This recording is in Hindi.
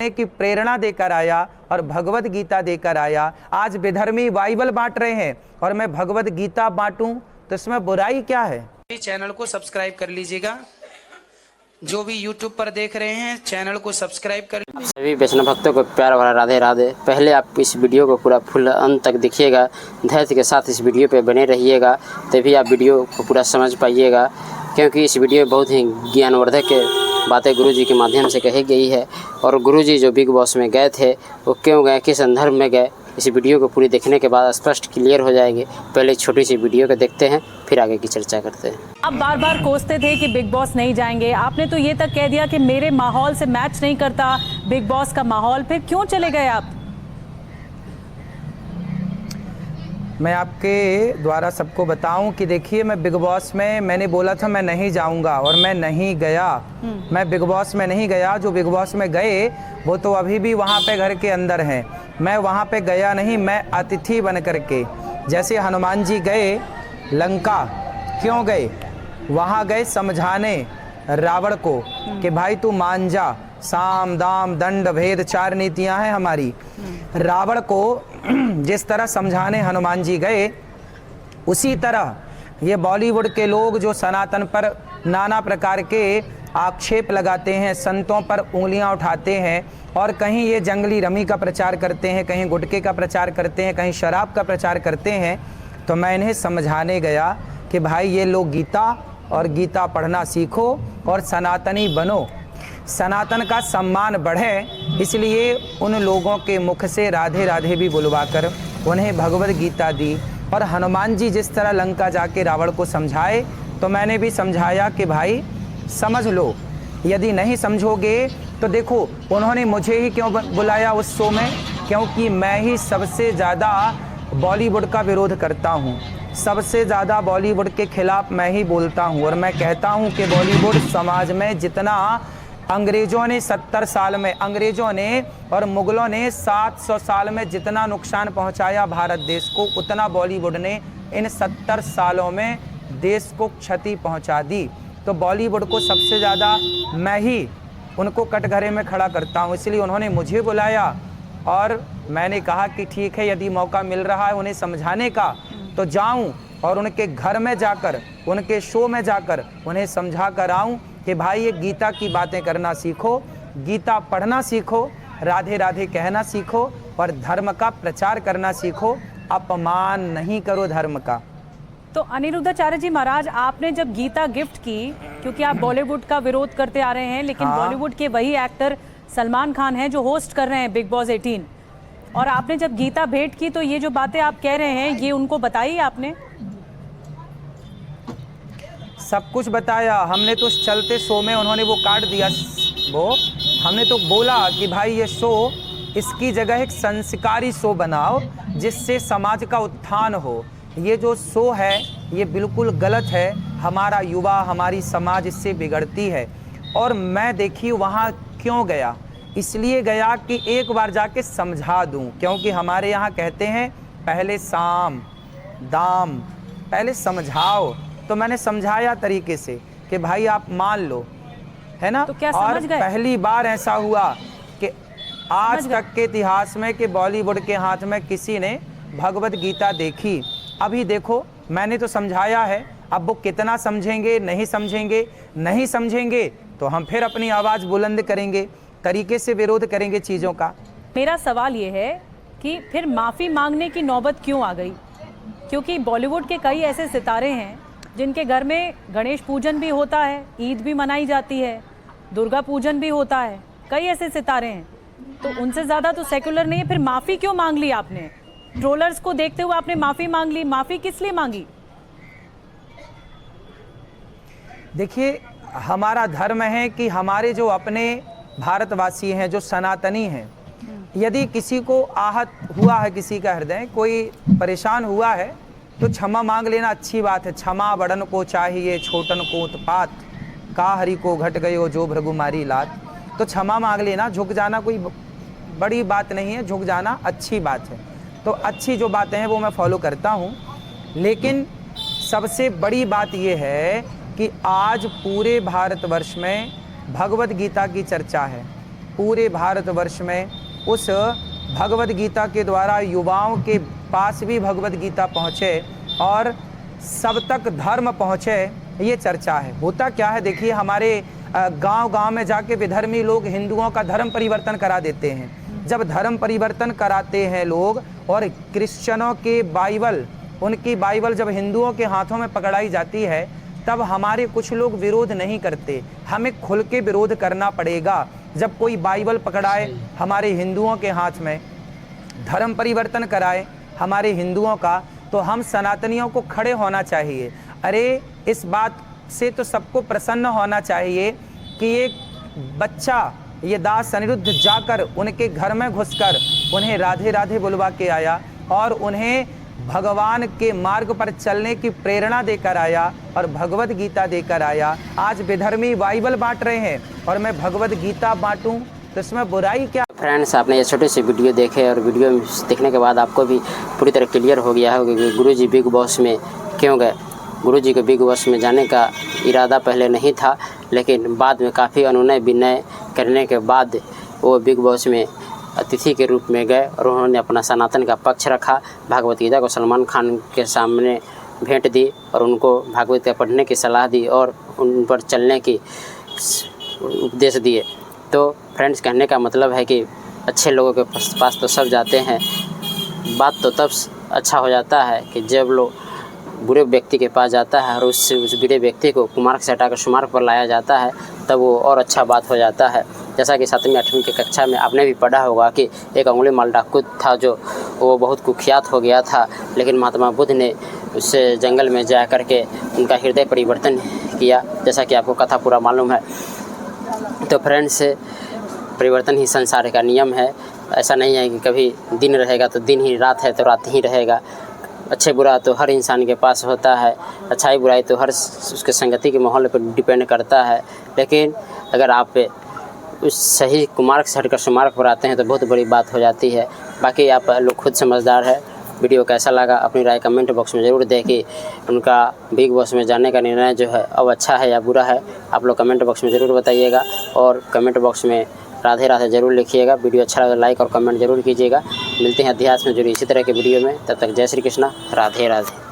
समझने की प्रेरणा देकर आया और भगवत गीता देकर आया। आज विधर्मी बाइबल बांट रहे हैं और मैं भगवत गीता बांटूं तो इसमें बुराई क्या है? चैनल को सब्सक्राइब कर लीजिएगा। जो भी YouTube पर देख रहे हैं चैनल को सब्सक्राइब कर। सभी वैष्णव भक्तों को प्यार भरा राधे राधे। पहले आप इस वीडियो को पूरा फुल अंत तक देखिएगा, धैर्य के साथ इस वीडियो पे बने रहिएगा, तभी आप वीडियो को पूरा समझ पाइएगा। क्योंकि इस वीडियो में बहुत ही ज्ञानवर्धक बातें गुरुजी के माध्यम से कही गई है। और गुरुजी जो बिग बॉस में गए थे वो क्यों गए, किस संदर्भ में गए, इस वीडियो को पूरी देखने के बाद स्पष्ट क्लियर हो जाएंगे। पहले छोटी सी वीडियो को देखते हैं, फिर आगे की चर्चा करते हैं। आप बार बार कोसते थे कि बिग बॉस नहीं जाएंगे, आपने तो ये तक कह दिया कि मेरे माहौल से मैच नहीं करता बिग बॉस का माहौल, फिर क्यों चले गए आप? मैं आपके द्वारा सबको बताऊं कि देखिए, मैं बिग बॉस में मैंने बोला था मैं नहीं जाऊंगा और मैं नहीं गया। मैं बिग बॉस में नहीं गया। जो बिग बॉस में गए वो तो अभी भी वहां पे घर के अंदर हैं। मैं वहां पे गया नहीं, मैं अतिथि बन करके, जैसे हनुमान जी गए लंका, क्यों गए? वहां गए समझाने रावण को कि भाई तू मान जा, साम दाम दंड भेद 4 नीतियां हैं हमारी। रावण को जिस तरह समझाने हनुमान जी गए, उसी तरह ये बॉलीवुड के लोग जो सनातन पर नाना प्रकार के आक्षेप लगाते हैं, संतों पर उंगलियां उठाते हैं और कहीं ये जंगली रमी का प्रचार करते हैं, कहीं गुटखे का प्रचार करते हैं, कहीं शराब का प्रचार करते हैं, तो मैं इन्हें समझाने गया कि भाई ये लोग गीता और गीता पढ़ना सीखो और सनातनी बनो, सनातन का सम्मान बढ़े। इसलिए उन लोगों के मुख से राधे राधे भी बुलवाकर उन्हें भगवत गीता दी। और हनुमान जी जिस तरह लंका जाके रावण को समझाए, तो मैंने भी समझाया कि भाई समझ लो, यदि नहीं समझोगे तो देखो उन्होंने मुझे ही क्यों बुलाया उस शो में, क्योंकि मैं ही सबसे ज़्यादा बॉलीवुड का विरोध करता हूँ, सबसे ज़्यादा बॉलीवुड के खिलाफ मैं ही बोलता हूँ। और मैं कहता हूँ कि बॉलीवुड समाज में जितना अंग्रेज़ों ने 70 साल में, अंग्रेज़ों ने और मुग़लों ने 700 साल में जितना नुकसान पहुंचाया भारत देश को, उतना बॉलीवुड ने इन 70 सालों में देश को क्षति पहुंचा दी। तो बॉलीवुड को सबसे ज़्यादा मैं ही उनको कटघरे में खड़ा करता हूं, इसलिए उन्होंने मुझे बुलाया और मैंने कहा कि ठीक है, यदि मौका मिल रहा है उन्हें समझाने का तो जाऊं और उनके घर में जाकर, उनके शो में जाकर उन्हें समझा कर आऊँ कि भाई ये गीता की बातें करना सीखो, गीता पढ़ना सीखो, राधे राधे कहना सीखो और धर्म का प्रचार करना सीखो, अपमान नहीं करो धर्म का। तो अनिरुद्धाचार्य जी महाराज, आपने जब गीता गिफ्ट की, क्योंकि आप बॉलीवुड का विरोध करते आ रहे हैं, लेकिन बॉलीवुड के वही एक्टर सलमान खान हैं जो होस्ट कर रहे हैं बिग बॉस 18, और आपने जब गीता भेंट की तो ये जो बातें आप कह रहे हैं ये उनको बताई आपने? सब कुछ बताया हमने। तो उस चलते शो में उन्होंने वो काट दिया, वो हमने तो बोला कि भाई ये शो, इसकी जगह एक संस्कारी शो बनाओ जिससे समाज का उत्थान हो। ये जो शो है ये बिल्कुल गलत है, हमारा युवा, हमारी समाज इससे बिगड़ती है। और मैं देखिए वहाँ क्यों गया, इसलिए गया कि एक बार जाके समझा दूं, क्योंकि हमारे यहाँ कहते हैं पहले साम दाम, पहले समझाओ। तो मैंने समझाया तरीके से कि भाई आप मान लो, है ना। तो क्या और समझ गए? पहली बार ऐसा हुआ कि आज तक के इतिहास में कि बॉलीवुड के हाथ में किसी ने भगवत गीता देखी। अभी देखो मैंने तो समझाया है, अब वो कितना समझेंगे नहीं समझेंगे, नहीं समझेंगे तो हम फिर अपनी आवाज़ बुलंद करेंगे, तरीके से विरोध करेंगे चीज़ों का। मेरा सवाल ये है कि फिर माफ़ी मांगने की नौबत क्यों आ गई? क्योंकि बॉलीवुड के कई ऐसे सितारे हैं जिनके घर में गणेश पूजन भी होता है, ईद भी मनाई जाती है, दुर्गा पूजन भी होता है, कई ऐसे सितारे हैं, तो उनसे ज़्यादा तो सेक्युलर नहीं है। फिर माफ़ी क्यों मांग ली आपने? ट्रोलर्स को देखते हुए आपने माफ़ी मांग ली, माफ़ी किस लिए मांगी? देखिए हमारा धर्म है कि हमारे जो अपने भारतवासी हैं, जो सनातनी हैं, यदि किसी को आहत हुआ है, किसी का हृदय कोई परेशान हुआ है तो क्षमा मांग लेना अच्छी बात है। क्षमा बड़न को चाहिए छोटन को उत्पात, का हरि को घट गयो जो भृगुमारी लात। तो क्षमा मांग लेना, झुक जाना कोई बड़ी बात नहीं है, झुक जाना अच्छी बात है। तो अच्छी जो बातें हैं वो मैं फॉलो करता हूँ। लेकिन सबसे बड़ी बात ये है कि आज पूरे भारतवर्ष में भगवत गीता की चर्चा है पूरे भारतवर्ष में उस भगवद गीता के द्वारा युवाओं के पास भी भगवद गीता पहुँचे और सब तक धर्म पहुँचे, ये चर्चा है। होता क्या है, देखिए हमारे गांव-गांव में जाके विधर्मी लोग हिंदुओं का धर्म परिवर्तन करा देते हैं। जब धर्म परिवर्तन कराते हैं लोग और क्रिश्चियनों के बाइबल, उनकी बाइबल जब हिंदुओं के हाथों में पकड़ाई जाती है, तब हमारे कुछ लोग विरोध नहीं करते। हमें खुल के विरोध करना पड़ेगा। जब कोई बाइबल पकड़ाए हमारे हिंदुओं के हाथ में, धर्म परिवर्तन कराए हमारे हिंदुओं का, तो हम सनातनियों को खड़े होना चाहिए। अरे इस बात से तो सबको प्रसन्न होना चाहिए कि एक बच्चा ये दास अनिरुद्ध जाकर उनके घर में घुसकर उन्हें राधे राधे बुलवा के आया और उन्हें भगवान के मार्ग पर चलने की प्रेरणा देकर आया और भगवद गीता देकर आया। आज विधर्मी बाइबल बांट रहे हैं और मैं भगवद गीता बांटूं तो इसमें बुराई क्या। फ्रेंड्स, आपने ये छोटे से वीडियो देखे और वीडियो देखने के बाद आपको भी पूरी तरह क्लियर हो गया होगा कि गुरुजी बिग बॉस में क्यों गए। गुरुजी के बिग बॉस में जाने का इरादा पहले नहीं था, लेकिन बाद में काफ़ी अनुनय विनय करने के बाद वो बिग बॉस में अतिथि के रूप में गए और उन्होंने अपना सनातन का पक्ष रखा। भागवत गीता को सलमान खान के सामने भेंट दी और उनको भागवत गीता पढ़ने की सलाह दी और उन पर चलने की उपदेश दिए। तो फ्रेंड्स, कहने का मतलब है कि अच्छे लोगों के पास तो सब जाते हैं। बात तो तब अच्छा हो जाता है कि जब लोग बुरे व्यक्ति के पास जाता है और उस बुरे व्यक्ति को कुमार्ग से हटाकर सुमार्ग पर लाया जाता है, तब वो और अच्छा बात हो जाता है। जैसा कि 7वीं 8वीं की कक्षा में आपने भी पढ़ा होगा कि एक अंगुली माल डाकू था जो वो बहुत कुख्यात हो गया था, लेकिन महात्मा बुद्ध ने उससे जंगल में जा कर के उनका हृदय परिवर्तन किया, जैसा कि आपको कथा पूरा मालूम है। तो फ्रेंड्स, परिवर्तन ही संसार का नियम है। ऐसा नहीं है कि कभी दिन रहेगा तो दिन ही, रात है तो रात ही रहेगा। अच्छे बुरा तो हर इंसान के पास होता है, अच्छाई बुराई तो हर उसके संगति के माहौल पर डिपेंड करता है। लेकिन अगर आप उस सही कुमार्ग से हटकर सुमार्ग पर आते हैं तो बहुत बड़ी बात हो जाती है। बाकी आप लोग खुद समझदार है। वीडियो कैसा लगा अपनी राय कमेंट बॉक्स में ज़रूर दें कि उनका बिग बॉस में जाने का निर्णय जो है अब अच्छा है या बुरा है। आप लोग कमेंट बॉक्स में ज़रूर बताइएगा और कमेंट बॉक्स में राधे राधे ज़रूर लिखिएगा। वीडियो अच्छा लगा लाइक और कमेंट ज़रूर कीजिएगा। मिलते हैं अध्यात्म से जुड़ी इसी तरह के वीडियो में। तब तक जय श्री कृष्णा, राधे राधे।